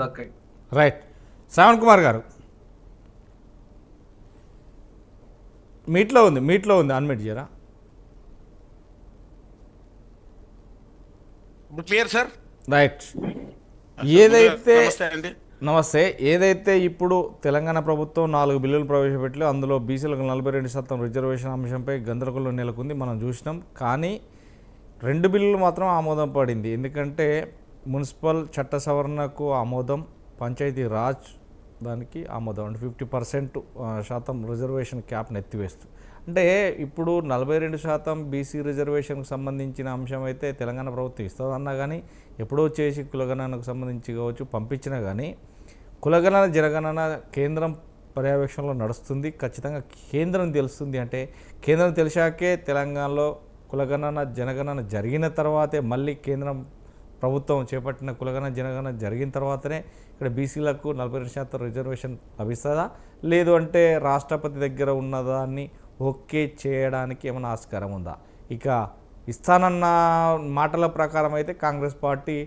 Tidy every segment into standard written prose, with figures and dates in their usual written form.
దక్కాయి. రైట్. శ్రావణ్ కుమార్ గారు మీట్లో ఉంది అన్మిట్ చేయరా? Clear sir. రైట్. ఏదైతే నమస్తే. ఏదైతే ఇప్పుడు తెలంగాణ ప్రభుత్వం 4 బిల్లులు ప్రవేశపెట్టి అందులో బీసీలకు 42% రిజర్వేషన్ అంశంపై గందరగోళం నెలకొంది, మనం చూసినాం. కానీ 2 బిల్లులు మాత్రం ఆమోదం పడింది. ఎందుకంటే మున్సిపల్ చట్ట సవరణకు ఆమోదం, పంచాయతీ రాజ్ దానికి ఆమోదం, అంటే 50% రిజర్వేషన్ క్యాప్ను ఎత్తివేస్తూ. అంటే ఇప్పుడు 42% బీసీ రిజర్వేషన్కు సంబంధించిన అంశం అయితే తెలంగాణ ప్రభుత్వం ఇస్తుందన్నా కానీ ఎప్పుడో చేసి కులగణనకు సంబంధించి కావచ్చు పంపించినా కానీ కులగణన జనగణన కేంద్రం పర్యవేక్షణలో నడుస్తుంది. ఖచ్చితంగా కేంద్రం తెలుస్తుంది. అంటే కేంద్రం తెలిసాకే తెలంగాణలో కులగణన జనగణన జరిగిన తర్వాతే మళ్ళీ కేంద్రం ప్రభుత్వం చేపట్టిన కులగణన జనగణన జరిగిన తర్వాతనే ఇక్కడ బీసీలకు 42% రిజర్వేషన్ లభిస్తుందా, లేదు అంటే రాష్ట్రపతి దగ్గర ఉన్నదాన్ని ఓకే చేయడానికి ఏమైనా ఆస్కారం ఉందా? ఇక ఇస్తానన్న మాటల ప్రకారం అయితే కాంగ్రెస్ పార్టీ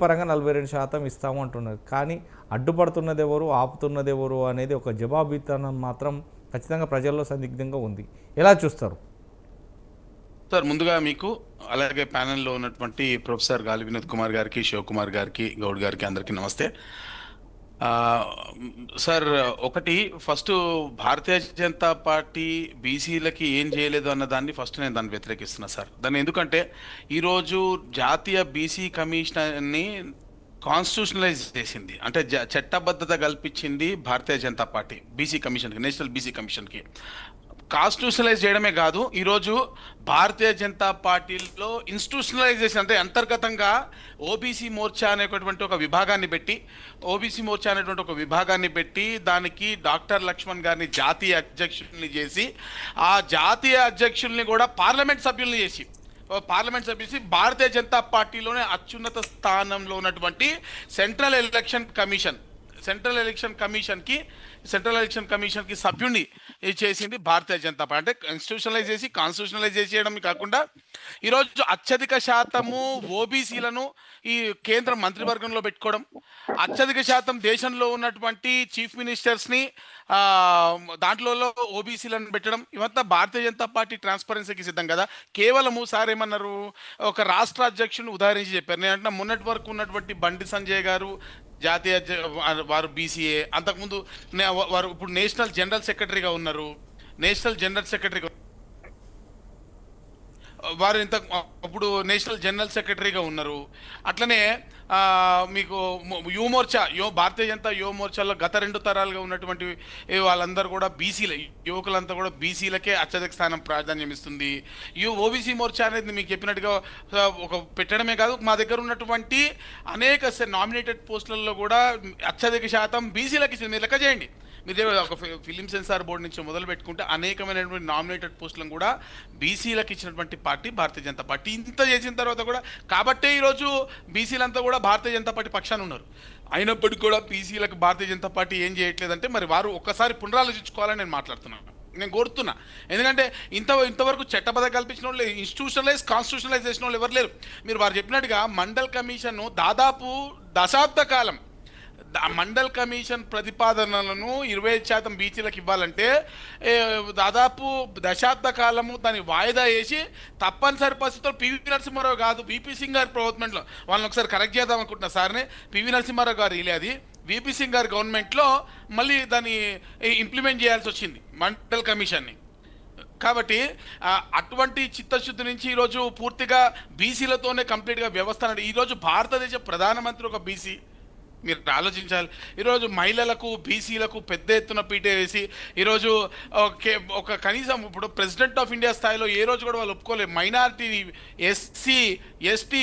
పరంగా 42% ఇస్తాము అంటున్నారు. కానీ అడ్డుపడుతున్నది ఎవరు, ఆపుతున్నది ఎవరు అనేది ఒక జవాబుతనం మాత్రం ఖచ్చితంగా ప్రజల్లో సందిగ్ధంగా ఉంది. ఎలా చూస్తారు సార్? ముందుగా మీకు అలాగే ప్యానెల్లో ఉన్నటువంటి ప్రొఫెసర్ గాలి వినోద్ కుమార్ గారికి, శివకుమార్ గారికి, గౌడ్ గారికి అందరికీ నమస్తే. సార్, ఒకటి ఫస్ట్ భారతీయ జనతా పార్టీ బీసీలకి ఏం చేయలేదు అన్న దాన్ని ఫస్ట్ నేను దాన్ని వ్యతిరేకిస్తున్నా సార్. దాన్ని ఎందుకంటే ఈరోజు జాతీయ బీసీ కమిషన్ని కాన్స్టిట్యూషనలైజ్ చేసింది, అంటే చట్టబద్ధత కల్పించింది భారతీయ జనతా పార్టీ బీసీ కమిషన్కి, నేషనల్ బీసీ కమిషన్కి. కాన్స్టిట్యూషనలైజ్ చేయడమే కాదు, ఈరోజు భారతీయ జనతా పార్టీలో ఇన్స్టిట్యూషనలైజేషన్ అంటే అంతర్గతంగా ఓబీసీ మోర్చా అనేటువంటి ఒక విభాగాన్ని పెట్టి దానికి డాక్టర్ లక్ష్మణ్ గారిని జాతీయ అధ్యక్షుల్ని చేసి, ఆ జాతీయ అధ్యక్షుల్ని కూడా పార్లమెంట్ సభ్యుల్ని చేసి భారతీయ జనతా పార్టీలోనే అత్యున్నత స్థానంలో ఉన్నటువంటి సెంట్రల్ ఎలక్షన్ కమిషన్కి సభ్యుడిని చేసింది భారతీయ జనతా పార్టీ. అంటే కాన్స్టిట్యూషనలైజ్ చేయడం కాకుండా ఈరోజు అత్యధిక శాతము ఓబీసీలను ఈ కేంద్ర మంత్రివర్గంలో పెట్టుకోవడం, అత్యధిక శాతం దేశంలో ఉన్నటువంటి చీఫ్ మినిస్టర్స్ని దాంట్లో ఓబీసీలను పెట్టడం, ఇవంతా భారతీయ జనతా పార్టీ ట్రాన్స్పరెన్సీకి సిద్ధం కదా. కేవలము సార్ ఏమన్నారు, ఒక రాష్ట్ర అధ్యక్షుడిని ఉదాహరించి చెప్పారు. నేను అంటే మొన్నటి వరకు ఉన్నటువంటి బండి సంజయ్ గారు జాతీయ వారు బీసీఏ, అంతకుముందు వారు ఇప్పుడు నేషనల్ జనరల్ సెక్రటరీగా ఉన్నారు. వారు ఇప్పుడు నేషనల్ జనరల్ సెక్రటరీగా ఉన్నారు. అట్లనే మీకు భారతీయ జనతా యువ మోర్చాలో గత 2 తరాలుగా ఉన్నటువంటి వాళ్ళందరూ కూడా యువకులంతా కూడా బీసీలకే అత్యధిక స్థానం ప్రాధాన్యం ఇస్తుంది. ఓబీసీ మోర్చా అనేది మీకు చెప్పినట్టుగా ఒక పెట్టడమే కాదు, మా దగ్గర ఉన్నటువంటి అనేక నామినేటెడ్ పోస్టులలో కూడా అత్యధిక శాతం బీసీలకి ఇచ్చింది. మీరు లెక్క చేయండి. మీరు ఒక ఫిలిం సెన్సార్ బోర్డు నుంచి మొదలు పెట్టుకుంటే అనేకమైనటువంటి నామినేటెడ్ పోస్టులను కూడా బీసీలకు ఇచ్చినటువంటి పార్టీ భారతీయ జనతా పార్టీ. ఇంత చేసిన తర్వాత కూడా కాబట్టే ఈరోజు బీసీలంతా కూడా భారతీయ జనతా పార్టీ పక్షాన ఉన్నారు. అయినప్పటికీ కూడా బీసీలకు భారతీయ జనతా పార్టీ ఏం చేయట్లేదంటే మరి వారు ఒక్కసారి పునరాలోచించుకోవాలని నేను మాట్లాడుతున్నాను, నేను కోరుతున్నా. ఎందుకంటే ఇంతవరకు చట్టబద్ధ కల్పించిన వాళ్ళు, కాన్స్టిట్యూషనలైజ్ చేసిన వాళ్ళు ఎవరు లేరు. మీరు వారు చెప్పినట్టుగా మండల్ కమిషన్ దాదాపు దశాబ్ద కాలం మండల్ కమిషన్ ప్రతిపాదనలను 20% బీసీలకు ఇవ్వాలంటే దాదాపు దశాబ్ద కాలము దాన్ని వాయిదా వేసి తప్పనిసరి పరిస్థితుల్లో పివి నరసింహారావు కాదు, విపి సింగ్ గారి ప్రభుత్వంలో వాళ్ళని ఒకసారి కరెక్ట్ చేద్దాం అనుకుంటున్నా సార్ని. పివి నరసింహారావు గారు అది విపి సింగ్ గారి గవర్నమెంట్లో మళ్ళీ దాన్ని ఇంప్లిమెంట్ చేయాల్సి వచ్చింది మండల్ కమిషన్ని. కాబట్టి అటువంటి చిత్తశుద్ధి నుంచి ఈరోజు పూర్తిగా బీసీలతోనే కంప్లీట్గా వ్యవస్థ. ఈరోజు భారతదేశ ప్రధానమంత్రి ఒక బీసీ, మీరు ఆలోచించాలి. ఈరోజు మహిళలకు బీసీలకు పెద్ద ఎత్తున పీటే వేసి ఈరోజు ఒక కనీసం ఇప్పుడు ప్రెసిడెంట్ ఆఫ్ ఇండియా స్థాయిలో ఏ రోజు కూడా వాళ్ళు ఒప్పుకోలేదు. మైనారిటీ, ఎస్సీ, ఎస్టీ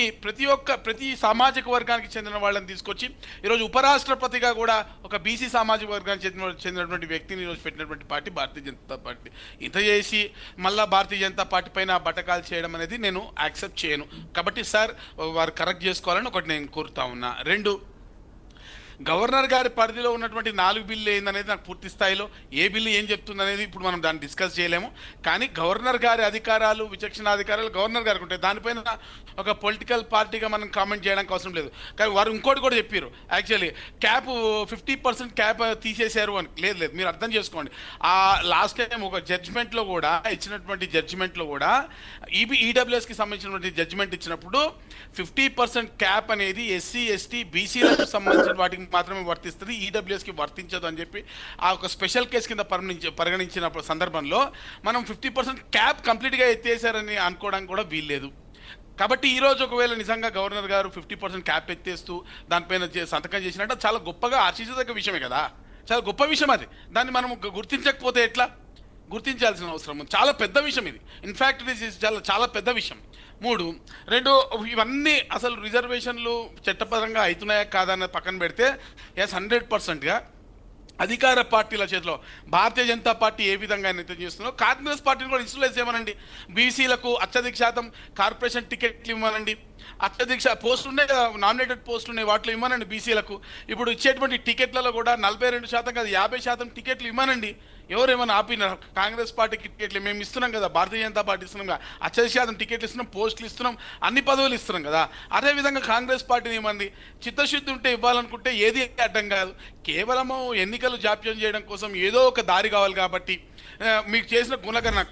ప్రతి సామాజిక వర్గానికి చెందిన వాళ్ళని తీసుకొచ్చి ఈరోజు ఉపరాష్ట్రపతిగా కూడా ఒక బీసీ సామాజిక వర్గానికి చెందినటువంటి వ్యక్తిని ఈరోజు పెట్టినటువంటి పార్టీ భారతీయ జనతా పార్టీ. ఇంత చేసి మళ్ళీ భారతీయ జనతా పార్టీ పైన బటకాలు చేయడం అనేది నేను యాక్సెప్ట్ చేయను. కాబట్టి సార్ వారు కరెక్ట్ చేసుకోవాలని ఒకటి నేను కోరుతా ఉన్నా. 2, గవర్నర్ గారి పరిధిలో ఉన్నటువంటి 4 బిల్లు ఏందనేది నాకు పూర్తి స్థాయిలో ఏ బిల్లు ఏం చెప్తుంది అనేది ఇప్పుడు మనం దాన్ని డిస్కస్ చేయలేము. కానీ గవర్నర్ గారి అధికారాలు, విచక్షణాధికారాలు గవర్నర్ గారికి ఉంటాయి. దానిపైన ఒక పొలిటికల్ పార్టీగా మనం కామెంట్ చేయడానికి అవసరం లేదు. కానీ వారు ఇంకోటి కూడా చెప్పారు, యాక్చువల్లీ క్యాప్ 50% క్యాప్ తీసేశారు అని. లేదు, మీరు అర్థం చేసుకోండి. ఆ లాస్ట్ టైం ఒక జడ్జిమెంట్లో కూడా ఇచ్చినటువంటి జడ్జిమెంట్లో కూడా ఈడబ్ల్యూఎస్కి సంబంధించినటువంటి జడ్జిమెంట్ ఇచ్చినప్పుడు 50% క్యాప్ అనేది ఎస్సీ, ఎస్టీ, బీసీలకు సంబంధించిన వాటికి మాత్రమే వర్తిస్తుంది, ఈడబ్ల్యూఎస్కి వర్తించదు అని చెప్పి ఆ ఒక స్పెషల్ కేసు కింద పరిగణించిన సందర్భంలో మనం 50% క్యాప్ కంప్లీట్గా ఎత్తేసారని అనుకోవడానికి కూడా వీల్లేదు. కాబట్టి ఈరోజు ఒకవేళ నిజంగా గవర్నర్ గారు 50% క్యాప్ ఎత్తేస్తూ దానిపైన సంతకం చేసినట్టు చాలా గొప్పగా ఆశించదగ్గ విషయమే కదా, చాలా గొప్ప విషయం అది. దాన్ని మనం గుర్తించకపోతే ఎట్లా? గుర్తించాల్సిన అవసరం ఉంది. చాలా పెద్ద విషయం ఇది. ఇన్ఫ్యాక్ట్ ఇది చాలా పెద్ద విషయం. 2 ఇవన్నీ అసలు రిజర్వేషన్లు చట్టపరంగా అవుతున్నాయా కాదా అన్నది పక్కన పెడితే, ఎస్ 100%గా అధికార పార్టీల చేతిలో భారతీయ జనతా పార్టీ ఏ విధంగా అయితే చేస్తుందో కాంగ్రెస్ పార్టీని కూడా ఇన్స్టూలైజ్ చేయమనండి. బీసీలకు అత్యధిక శాతం కార్పొరేషన్ టికెట్లు ఇవ్వనండి. అత్యధిక పోస్టులు ఉన్నాయి కదా, నామినేటెడ్ పోస్టులు ఉన్నాయి, వాటిలో ఇవ్వనండి బీసీలకు. ఇప్పుడు ఇచ్చేటువంటి టికెట్లలో కూడా 42% కాదు 50% టికెట్లు ఇవ్వనండి. ఎవరేమైనా ఆపినారు? కాంగ్రెస్ పార్టీకి టికెట్లు మేము ఇస్తున్నాం కదా, భారతీయ జనతా పార్టీ ఇస్తున్నాం కదా, అత్యధిక శాతం టికెట్లు ఇస్తున్నాం, పోస్టులు ఇస్తున్నాం, అన్ని పదవులు ఇస్తున్నాం కదా. అదేవిధంగా కాంగ్రెస్ పార్టీని ఏమంది చిత్తశుద్ధి ఉంటే ఇవ్వాలనుకుంటే ఏది అడ్డం కాదు. కేవలము ఎన్నికలు జాప్యం చేయడం కోసం ఏదో ఒక దారి కావాలి. కాబట్టి మీకు చేసిన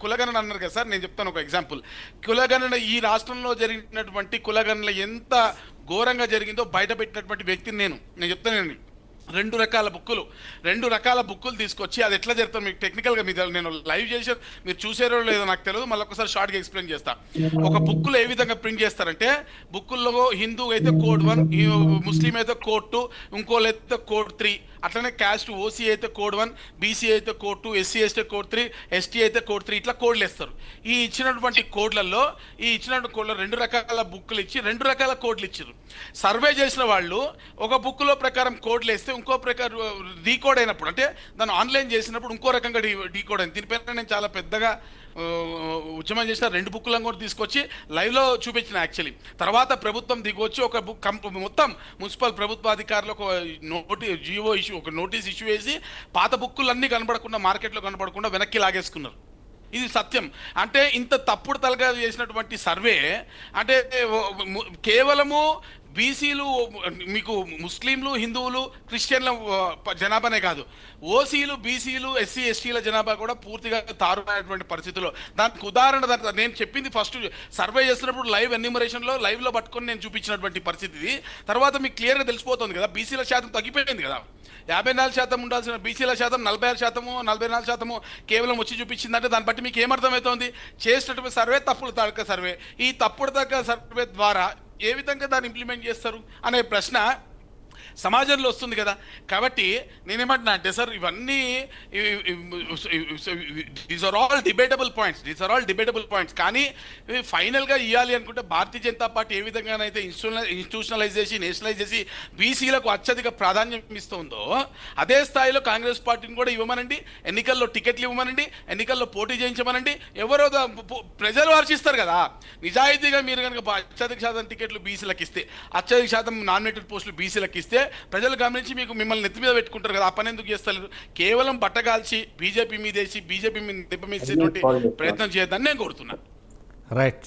కులగణన అన్నారు కదా సార్, నేను చెప్తాను ఒక ఎగ్జాంపుల్. కులగణన ఈ రాష్ట్రంలో జరిగినటువంటి కులగణన ఎంత ఘోరంగా జరిగిందో బయట పెట్టినటువంటి వ్యక్తిని నేను చెప్తానండి. 2 రకాల బుక్కులు తీసుకొచ్చి అది ఎట్లా జరుగుతుంది మీకు టెక్నికల్గా నేను లైవ్ చేసి మీరు చూసారో లేదో నాకు తెలియదు, మళ్ళీ ఒకసారి షార్ట్గా ఎక్స్ప్లెయిన్ చేస్తా. ఒక బుక్లో ఏ విధంగా ప్రింట్ చేస్తారంటే, బుక్కుల్లో హిందూ అయితే కోడ్ 1, ముస్లిం అయితే కోడ్ 2, ఇంకోళ్ళు అయితే కోడ్ 3, అట్లనే క్యాస్ట్ ఓసీ అయితే కోడ్ 1, బీసీ అయితే కోడ్ 2, ఎస్సీ అయితే కోడ్ 3, ఎస్టీ అయితే కోడ్ 3, ఇట్లా కోడ్లు వేస్తారు. ఈ ఇచ్చినటువంటి కోడ్లలో 2 రకాల బుక్కులు ఇచ్చి 2 రకాల కోడ్లు ఇచ్చారు. సర్వే చేసిన వాళ్ళు ఒక బుక్లో ప్రకారం కోడ్లు వేస్తే ఇంకో ప్రకారం డీకోడ్ అయినప్పుడు, అంటే దాన్ని ఆన్లైన్ చేసినప్పుడు ఇంకో రకంగా డీకోడ్ అయింది. దీనిపైన నేను చాలా పెద్దగా ఉద్యమం చేసిన 2 బుక్కులను కూడా తీసుకొచ్చి లైవ్లో చూపించిన. యాక్చువల్లీ తర్వాత ప్రభుత్వం దిగొచ్చి ఒక బుక్ మొత్తం మున్సిపల్ ప్రభుత్వ అధికారులు ఒక నోటీస్ ఇష్యూ చేసి పాత బుక్కులన్నీ కనబడకుండా, మార్కెట్లో కనబడకుండా వెనక్కి లాగేసుకున్నారు. ఇది సత్యం. అంటే ఇంత తప్పుడు తలగా చేసినటువంటి సర్వే, అంటే కేవలము బీసీలు, మీకు ముస్లింలు, హిందువులు, క్రిస్టియన్ల జనాభానే కాదు, ఓసీలు, బీసీలు, ఎస్సీ, ఎస్టీల జనాభా కూడా పూర్తిగా తారుమైనటువంటి పరిస్థితుల్లో. దానికి ఉదాహరణ నేను చెప్పింది ఫస్ట్ సర్వే చేస్తున్నప్పుడు లైవ్ ఎన్యూమరేషన్లో లైవ్లో పట్టుకొని నేను చూపించినటువంటి పరిస్థితి. తర్వాత మీకు క్లియర్గా తెలిసిపోతుంది కదా, బీసీల శాతం తగ్గిపోయింది కదా. 54% ఉండాల్సిన బీసీల శాతం 46%, కేవలం వచ్చి చూపించిందంటే దాన్ని బట్టి మీకు ఏమర్థమవుతుంది? చేసినటువంటి సర్వే తప్పుడు తగ్గ సర్వే. ఈ తప్పుడు తగ్గ సర్వే ద్వారా ఏ విధంగా దాన్ని ఇంప్లిమెంట్ చేస్తారు అనే ప్రశ్న సమాజంలో వస్తుంది కదా. కాబట్టి నేనేమంటున్నా అంటే సార్, ఇవన్నీ these are all debatable points. కానీ ఫైనల్గా ఇవ్వాలి అనుకుంటే భారతీయ జనతా పార్టీ ఏ విధంగానైతే ఇన్స్టిట్యూషనలైజ్ చేసి, నేషనలైజ్ చేసి బీసీలకు అత్యధిక ప్రాధాన్యం ఇస్తుందో అదే స్థాయిలో కాంగ్రెస్ పార్టీని కూడా ఇవ్వమనండి, ఎన్నికల్లో టికెట్లు ఇవ్వమనండి, ఎన్నికల్లో పోటీ చేయించమనండి. ఎవరో ప్రజలు హర్షిస్తారు కదా. నిజాయితీగా మీరు కనుక అత్యధిక శాతం టికెట్లు బీసీలకు ఇస్తే, అత్యధిక శాతం నామినేటెడ్ పోస్టులు బీసీలకు ఇస్తే ప్రజలు గమనించి మిమ్మల్ని నెత్తి మీద పెట్టుకుంటారు కదా. ఆ పని ఎందుకు చేస్తారు? కేవలం బట్టగాల్చి బీజేపీ మీద వేసి బీజేపీ మీద దెబ్బ మీద ప్రయత్నం చేయొద్దని నేను కోరుతున్నాను. రైట్.